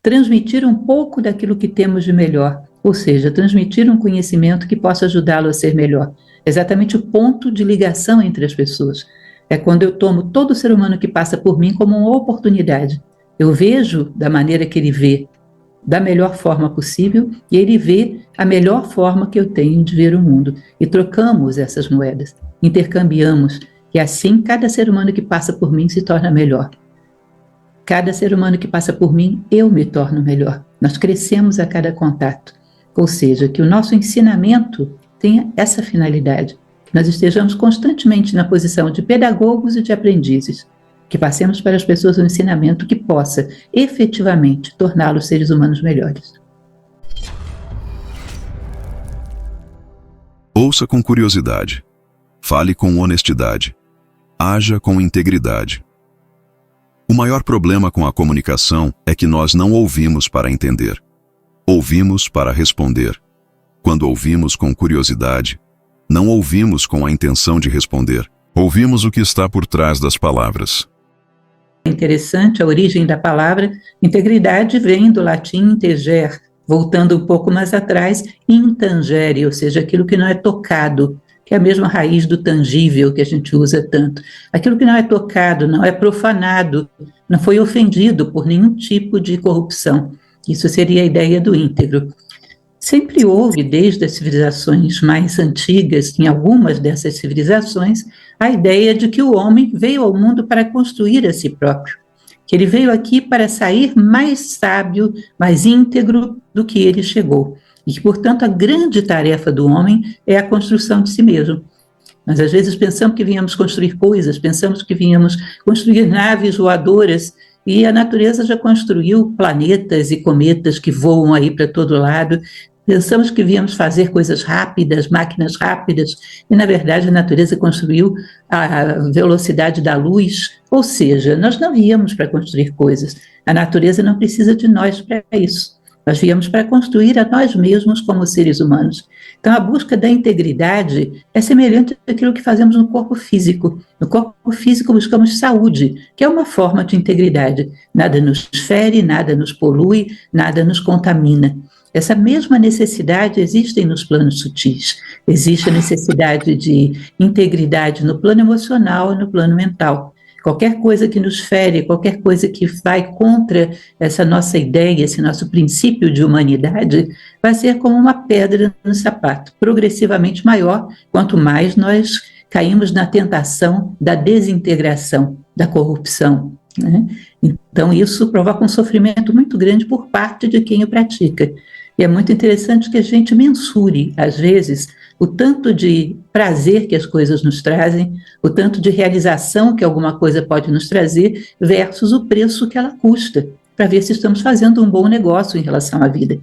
transmitir um pouco daquilo que temos de melhor, ou seja, transmitir um conhecimento que possa ajudá-lo a ser melhor. Exatamente o ponto de ligação entre as pessoas. É quando eu tomo todo ser humano que passa por mim como uma oportunidade. Eu vejo da maneira que ele vê, da melhor forma possível, e ele vê a melhor forma que eu tenho de ver o mundo. E trocamos essas moedas, intercambiamos, e assim cada ser humano que passa por mim se torna melhor. Cada ser humano que passa por mim, eu me torno melhor. Nós crescemos a cada contato. Ou seja, que o nosso ensinamento tenha essa finalidade, que nós estejamos constantemente na posição de pedagogos e de aprendizes, que passemos para as pessoas um ensinamento que possa efetivamente torná-los seres humanos melhores. Ouça com curiosidade, fale com honestidade, haja com integridade. O maior problema com a comunicação é que nós não ouvimos para entender. Ouvimos para responder. Quando ouvimos com curiosidade, não ouvimos com a intenção de responder. Ouvimos o que está por trás das palavras. É interessante a origem da palavra. Integridade vem do latim integer, voltando um pouco mais atrás, intangere, ou seja, aquilo que não é tocado, que é a mesma raiz do tangível que a gente usa tanto. Aquilo que não é tocado, não é profanado, não foi ofendido por nenhum tipo de corrupção. Isso seria a ideia do íntegro. Sempre houve, desde as civilizações mais antigas, em algumas dessas civilizações, a ideia de que o homem veio ao mundo para construir a si próprio, que ele veio aqui para sair mais sábio, mais íntegro do que ele chegou, e que, portanto, a grande tarefa do homem é a construção de si mesmo. Nós, às vezes, pensamos que viemos construir coisas, pensamos que viemos construir naves voadoras, e a natureza já construiu planetas e cometas que voam aí para todo lado. Pensamos que viemos fazer coisas rápidas, máquinas rápidas, e, na verdade, a natureza construiu a velocidade da luz. Ou seja, nós não viemos para construir coisas. A natureza não precisa de nós para isso. Nós viemos para construir a nós mesmos como seres humanos. Então, a busca da integridade é semelhante àquilo que fazemos no corpo físico. No corpo físico, buscamos saúde, que é uma forma de integridade. Nada nos fere, nada nos polui, nada nos contamina. Essa mesma necessidade existe nos planos sutis. Existe a necessidade de integridade no plano emocional e no plano mental. Qualquer coisa que nos fere, qualquer coisa que vai contra essa nossa ideia, esse nosso princípio de humanidade, vai ser como uma pedra no sapato, progressivamente maior, quanto mais nós caímos na tentação da desintegração, da corrupção, né? Então, isso provoca um sofrimento muito grande por parte de quem o pratica. E é muito interessante que a gente mensure, às vezes, o tanto de prazer que as coisas nos trazem, o tanto de realização que alguma coisa pode nos trazer, versus o preço que ela custa, para ver se estamos fazendo um bom negócio em relação à vida.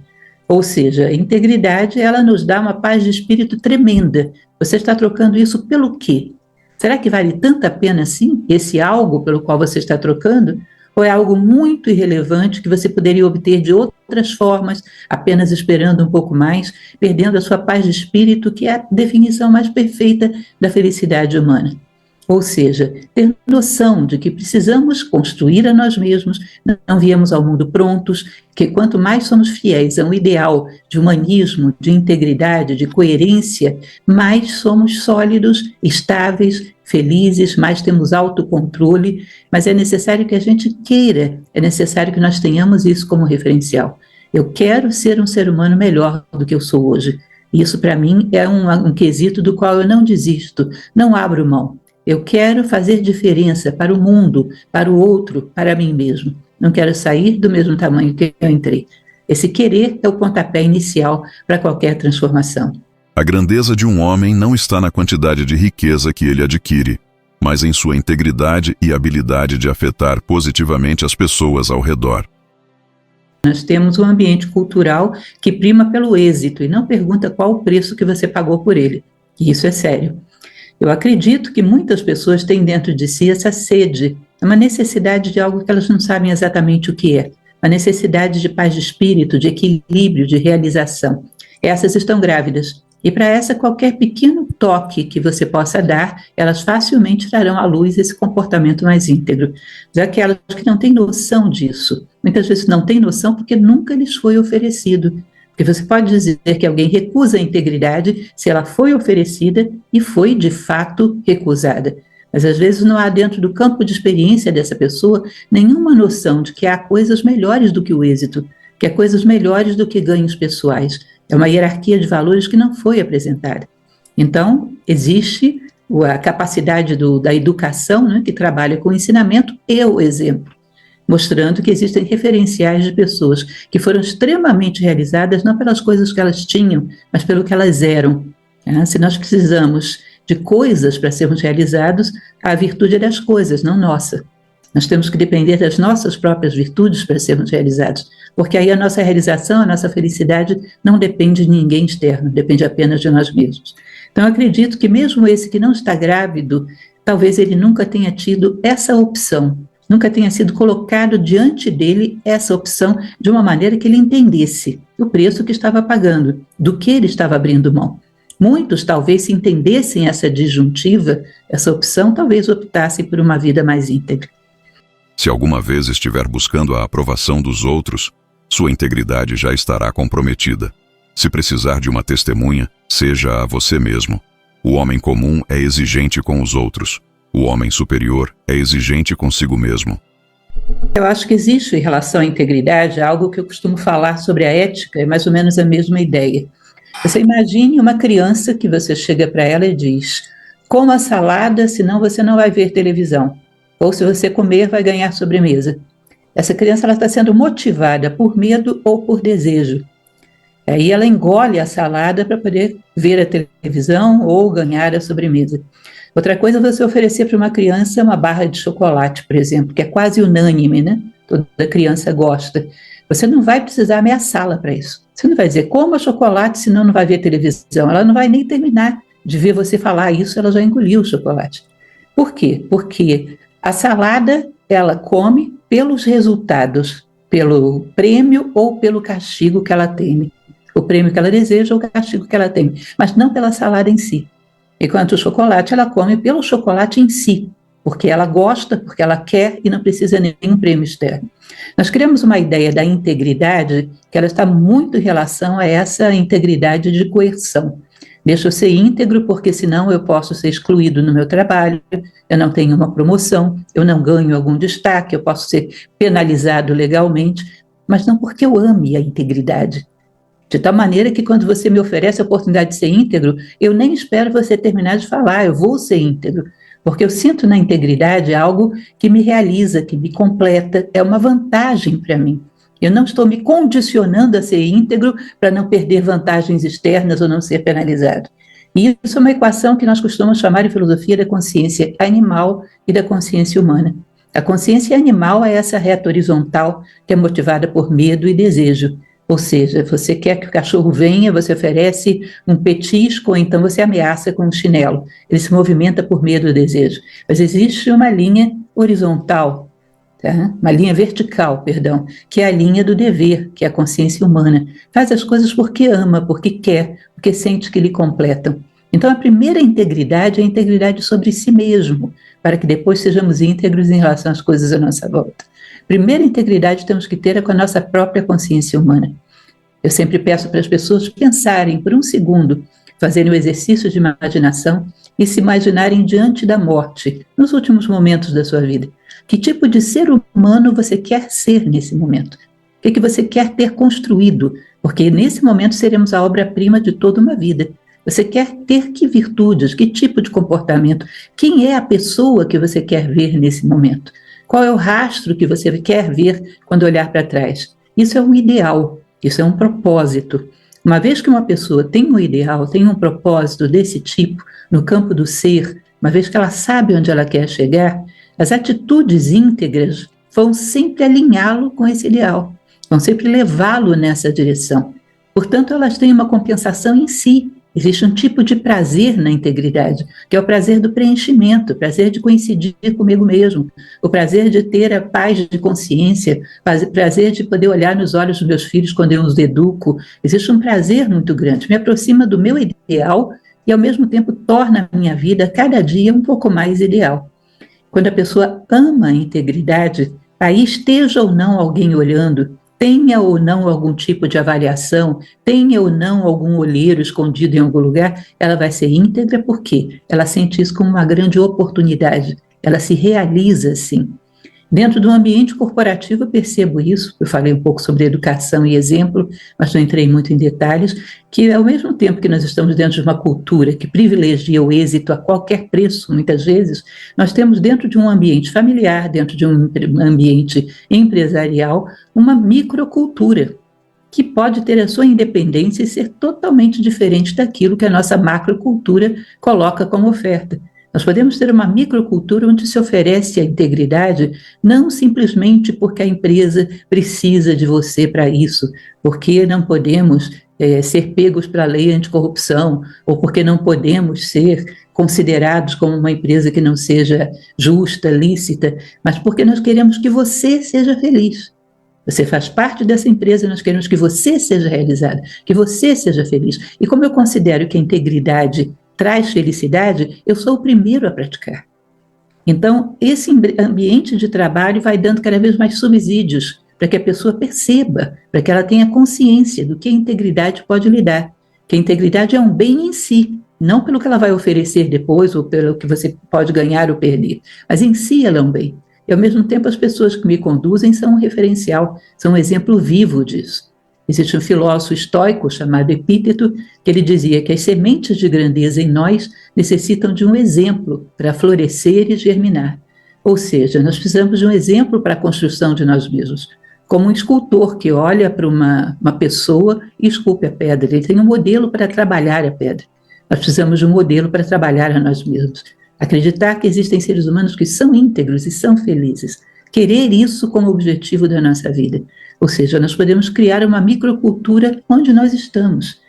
Ou seja, a integridade, ela nos dá uma paz de espírito tremenda. Você está trocando isso pelo quê? Será que vale tanta pena assim, esse algo pelo qual você está trocando? Ou é algo muito irrelevante que você poderia obter de outras formas, apenas esperando um pouco mais, perdendo a sua paz de espírito, que é a definição mais perfeita da felicidade humana? Ou seja, ter noção de que precisamos construir a nós mesmos, não viemos ao mundo prontos, que quanto mais somos fiéis a um ideal de humanismo, de integridade, de coerência, mais somos sólidos, estáveis, felizes, mais temos autocontrole, mas é necessário que a gente queira, é necessário que nós tenhamos isso como referencial. Eu quero ser um ser humano melhor do que eu sou hoje. Isso, para mim, é um quesito do qual eu não desisto, não abro mão. Eu quero fazer diferença para o mundo, para o outro, para mim mesmo. Não quero sair do mesmo tamanho que eu entrei. Esse querer é o pontapé inicial para qualquer transformação. A grandeza de um homem não está na quantidade de riqueza que ele adquire, mas em sua integridade e habilidade de afetar positivamente as pessoas ao redor. Nós temos um ambiente cultural que prima pelo êxito e não pergunta qual o preço que você pagou por ele. E isso é sério. Eu acredito que muitas pessoas têm dentro de si essa sede, uma necessidade de algo que elas não sabem exatamente o que é, uma necessidade de paz de espírito, de equilíbrio, de realização. Essas estão grávidas. E para essa, qualquer pequeno toque que você possa dar, elas facilmente trarão à luz esse comportamento mais íntegro. Já aquelas que não têm noção disso, muitas vezes não têm noção porque nunca lhes foi oferecido. Porque você pode dizer que alguém recusa a integridade se ela foi oferecida e foi, de fato, recusada. Mas, às vezes, não há dentro do campo de experiência dessa pessoa nenhuma noção de que há coisas melhores do que o êxito, que há coisas melhores do que ganhos pessoais. É uma hierarquia de valores que não foi apresentada. Então, existe a capacidade da educação, né, que trabalha com o ensinamento e o exemplo, mostrando que existem referenciais de pessoas que foram extremamente realizadas não pelas coisas que elas tinham, mas pelo que elas eram. Se nós precisamos de coisas para sermos realizados, a virtude é das coisas, não nossa. Nós temos que depender das nossas próprias virtudes para sermos realizados, porque aí a nossa realização, a nossa felicidade não depende de ninguém externo, depende apenas de nós mesmos. Então, eu acredito que mesmo esse que não está grávido, talvez ele nunca tenha tido essa opção, nunca tenha sido colocado diante dele essa opção de uma maneira que ele entendesse o preço que estava pagando, do que ele estava abrindo mão. Muitos, talvez, se entendessem essa disjuntiva, essa opção, talvez optassem por uma vida mais íntegra. Se alguma vez estiver buscando a aprovação dos outros, sua integridade já estará comprometida. Se precisar de uma testemunha, seja a você mesmo. O homem comum é exigente com os outros. O homem superior é exigente consigo mesmo. Eu acho que existe, em relação à integridade, algo que eu costumo falar sobre a ética, é mais ou menos a mesma ideia. Você imagine uma criança que você chega para ela e diz: coma salada, senão você não vai ver televisão. Ou se você comer, vai ganhar sobremesa. Essa criança está sendo motivada por medo ou por desejo. Aí ela engole a salada para poder ver a televisão ou ganhar a sobremesa. Outra coisa é você oferecer para uma criança uma barra de chocolate, por exemplo, que é quase unânime, né? Toda criança gosta. Você não vai precisar ameaçá-la para isso. Você não vai dizer, coma chocolate, senão não vai ver televisão. Ela não vai nem terminar de ver você falar isso, ela já engoliu o chocolate. Por quê? Porque a salada, ela come pelos resultados, pelo prêmio ou pelo castigo que ela teme. O prêmio que ela deseja ou o castigo que ela teme, mas não pela salada em si. Enquanto o chocolate, ela come pelo chocolate em si, porque ela gosta, porque ela quer e não precisa de nenhum prêmio externo. Nós criamos uma ideia da integridade que ela está muito em relação a essa integridade de coerção. Deixa eu ser íntegro porque senão eu posso ser excluído no meu trabalho, eu não tenho uma promoção, eu não ganho algum destaque, eu posso ser penalizado legalmente, mas não porque eu ame a integridade. De tal maneira que quando você me oferece a oportunidade de ser íntegro, eu nem espero você terminar de falar, eu vou ser íntegro, porque eu sinto na integridade algo que me realiza, que me completa, é uma vantagem para mim. Eu não estou me condicionando a ser íntegro para não perder vantagens externas ou não ser penalizado. E isso é uma equação que nós costumamos chamar em filosofia da consciência animal e da consciência humana. A consciência animal é essa reta horizontal que é motivada por medo e desejo. Ou seja, você quer que o cachorro venha, você oferece um petisco, ou então você ameaça com um chinelo. Ele se movimenta por medo e desejo. Mas existe uma linha horizontal, tá? Uma linha vertical, perdão, que é a linha do dever, que é a consciência humana. Faz as coisas porque ama, porque quer, porque sente que lhe completam. Então, a primeira integridade é a integridade sobre si mesmo, para que depois sejamos íntegros em relação às coisas à nossa volta. Primeira integridade temos que ter é com a nossa própria consciência humana. Eu sempre peço para as pessoas pensarem por um segundo, fazerem o exercício de imaginação e se imaginarem diante da morte, nos últimos momentos da sua vida. Que tipo de ser humano você quer ser nesse momento? O que você quer ter construído? Porque nesse momento seremos a obra-prima de toda uma vida. Você quer ter que virtudes, que tipo de comportamento? Quem é a pessoa que você quer ver nesse momento? Qual é o rastro que você quer ver quando olhar para trás? Isso é um ideal, isso é um propósito. Uma vez que uma pessoa tem um ideal, tem um propósito desse tipo, no campo do ser, uma vez que ela sabe onde ela quer chegar, as atitudes íntegras vão sempre alinhá-lo com esse ideal, vão sempre levá-lo nessa direção. Portanto, elas têm uma compensação em si. Existe um tipo de prazer na integridade, que é o prazer do preenchimento, o prazer de coincidir comigo mesmo, o prazer de ter a paz de consciência, o prazer de poder olhar nos olhos dos meus filhos quando eu os educo. Existe um prazer muito grande, me aproxima do meu ideal e, ao mesmo tempo, torna a minha vida, cada dia, um pouco mais ideal. Quando a pessoa ama a integridade, Aí esteja ou não alguém olhando, tenha ou não algum tipo de avaliação, tenha ou não algum olheiro escondido em algum lugar, ela vai ser íntegra porque ela sente isso como uma grande oportunidade, ela se realiza assim. Dentro do ambiente corporativo eu percebo isso, eu falei um pouco sobre educação e exemplo, mas não entrei muito em detalhes, que ao mesmo tempo que nós estamos dentro de uma cultura que privilegia o êxito a qualquer preço, muitas vezes, nós temos dentro de um ambiente familiar, dentro de um ambiente empresarial, uma microcultura, que pode ter a sua independência e ser totalmente diferente daquilo que a nossa macrocultura coloca como oferta. Nós podemos ter uma microcultura onde se oferece a integridade não simplesmente porque a empresa precisa de você para isso, porque não podemos ser pegos para a lei anticorrupção, ou porque não podemos ser considerados como uma empresa que não seja justa, lícita, mas porque nós queremos que você seja feliz. Você faz parte dessa empresa, nós queremos que você seja realizado, que você seja feliz. E como eu considero que a integridade traz felicidade, eu sou o primeiro a praticar. Então, esse ambiente de trabalho vai dando cada vez mais subsídios para que a pessoa perceba, para que ela tenha consciência do que a integridade pode lhe dar. Que a integridade é um bem em si, não pelo que ela vai oferecer depois ou pelo que você pode ganhar ou perder, mas em si ela é um bem. E, ao mesmo tempo, as pessoas que me conduzem são um referencial, são um exemplo vivo disso. Existe um filósofo estoico chamado Epíteto, que ele dizia que as sementes de grandeza em nós necessitam de um exemplo para florescer e germinar. Ou seja, nós precisamos de um exemplo para a construção de nós mesmos. Como um escultor que olha para uma pessoa e esculpe a pedra, ele tem um modelo para trabalhar a pedra. Nós precisamos de um modelo para trabalhar a nós mesmos. Acreditar que existem seres humanos que são íntegros e são felizes. Querer isso como objetivo da nossa vida. Ou seja, nós podemos criar uma microcultura onde nós estamos.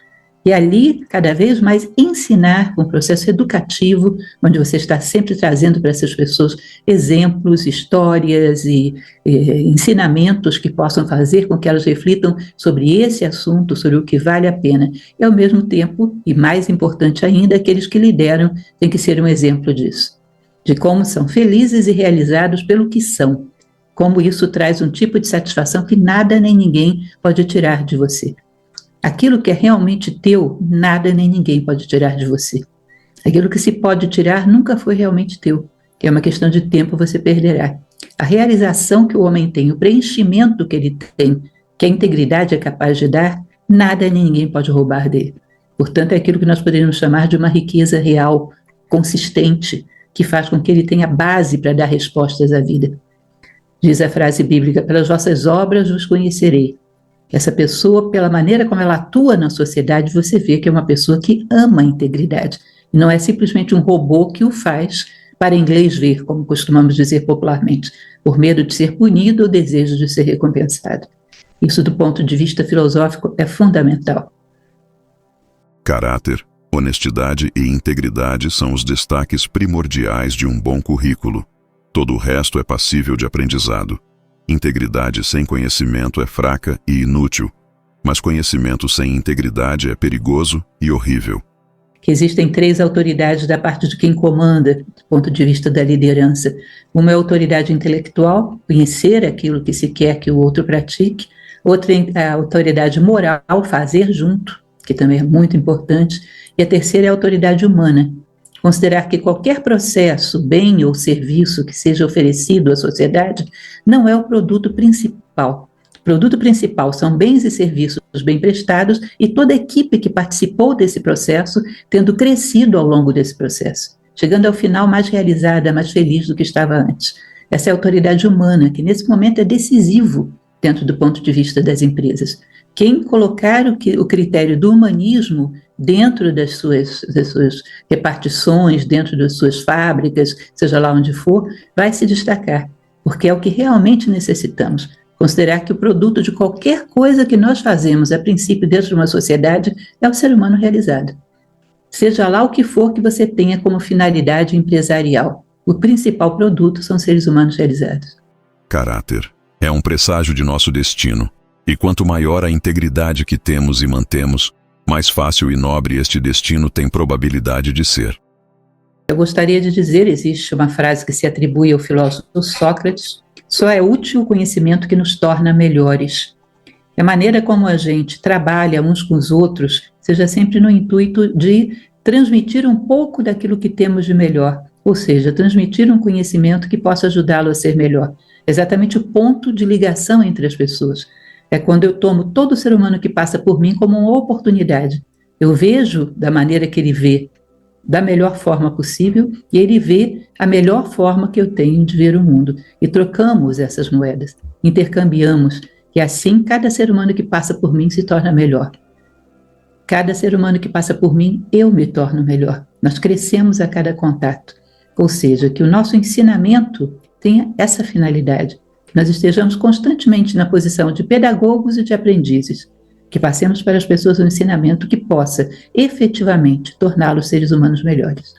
E ali, cada vez mais, ensinar um processo educativo, onde você está sempre trazendo para essas pessoas exemplos, histórias e ensinamentos que possam fazer com que elas reflitam sobre esse assunto, sobre o que vale a pena. E, ao mesmo tempo, e mais importante ainda, aqueles que lideram têm que ser um exemplo disso, de como são felizes e realizados pelo que são. Como isso traz um tipo de satisfação que nada nem ninguém pode tirar de você. Aquilo que é realmente teu, nada nem ninguém pode tirar de você. Aquilo que se pode tirar nunca foi realmente teu, que é uma questão de tempo, você perderá. A realização que o homem tem, o preenchimento que ele tem, que a integridade é capaz de dar, nada nem ninguém pode roubar dele. Portanto, é aquilo que nós poderíamos chamar de uma riqueza real, consistente, que faz com que ele tenha base para dar respostas à vida. Diz a frase bíblica, pelas vossas obras vos conhecerei. Essa pessoa, pela maneira como ela atua na sociedade, você vê que é uma pessoa que ama a integridade. E não é simplesmente um robô que o faz para inglês ver, como costumamos dizer popularmente, por medo de ser punido ou desejo de ser recompensado. Isso, do ponto de vista filosófico, é fundamental. Caráter, honestidade e integridade são os destaques primordiais de um bom currículo. Todo o resto é passível de aprendizado. Integridade sem conhecimento é fraca e inútil, mas conhecimento sem integridade é perigoso e horrível. Que existem 3 autoridades da parte de quem comanda, do ponto de vista da liderança. Uma é a autoridade intelectual, conhecer aquilo que se quer que o outro pratique. Outra é a autoridade moral, fazer junto, que também é muito importante. E a terceira é a autoridade humana, considerar que qualquer processo, bem ou serviço que seja oferecido à sociedade não é o produto principal. O produto principal são bens e serviços bem prestados e toda a equipe que participou desse processo tendo crescido ao longo desse processo, chegando ao final mais realizada, mais feliz do que estava antes. Essa é a autoridade humana, que nesse momento é decisivo dentro do ponto de vista das empresas. Quem colocar o critério do humanismo dentro das suas repartições, dentro das suas fábricas, seja lá onde for, vai se destacar, porque é o que realmente necessitamos. Considerar que o produto de qualquer coisa que nós fazemos, a princípio, dentro de uma sociedade, é o ser humano realizado. Seja lá o que for que você tenha como finalidade empresarial, o principal produto são seres humanos realizados. Caráter é um presságio de nosso destino, e quanto maior a integridade que temos e mantemos, mais fácil e nobre este destino tem probabilidade de ser. Eu gostaria de dizer, existe uma frase que se atribui ao filósofo Sócrates, Só é útil o conhecimento que nos torna melhores. A maneira como a gente trabalha uns com os outros seja sempre no intuito de transmitir um pouco daquilo que temos de melhor, ou seja, transmitir um conhecimento que possa ajudá-lo a ser melhor. Exatamente o ponto de ligação entre as pessoas. É quando eu tomo todo ser humano que passa por mim como uma oportunidade. Eu vejo da maneira que ele vê, da melhor forma possível, e ele vê a melhor forma que eu tenho de ver o mundo. E trocamos essas moedas, intercambiamos, e assim cada ser humano que passa por mim se torna melhor. Cada ser humano que passa por mim, eu me torno melhor. Nós crescemos a cada contato. Ou seja, que o nosso ensinamento tenha essa finalidade, que nós estejamos constantemente na posição de pedagogos e de aprendizes, que passemos para as pessoas um ensinamento que possa efetivamente torná-los seres humanos melhores.